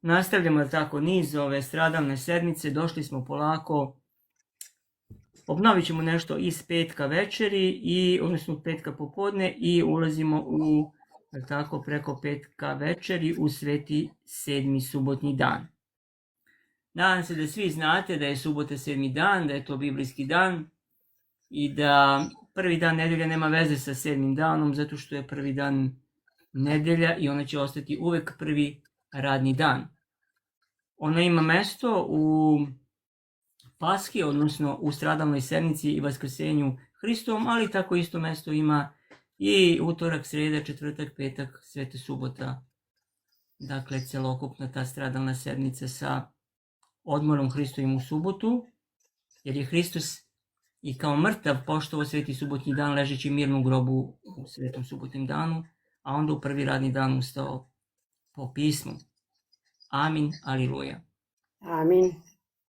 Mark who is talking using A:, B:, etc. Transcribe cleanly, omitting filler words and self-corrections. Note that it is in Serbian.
A: nastavljamo tako niz ove stradalne sedmice, došli smo polako, obnovit ćemo nešto iz petka večeri, odnosno petka popodne i ulazimo u, tako, preko petka večeri u sveti sedmi subotnji dan. Nadam se da svi znate da je subota sedmi dan, da je to biblijski dan i da prvi dan nedelja nema veze sa sedmim danom, zato što je prvi dan nedelja i ona će ostati uvek prvi radni dan. Ona ima mesto u Paski, odnosno u stradalnoj sedmici i vaskrsenju Hristovom, ali tako isto mesto ima i utorak, sreda, četvrtak, petak, sveta subota. Dakle, celokupna ta stradalna sedmica sa odmorom Hristovim u subotu, jer je Hristos i kao mrtav poštovao sveti subotnji dan ležeći mirno u grobu u svetom subotnjem danu, a onda u prvi radni dan ustao po pismu. Amin, aliluja.
B: Amin.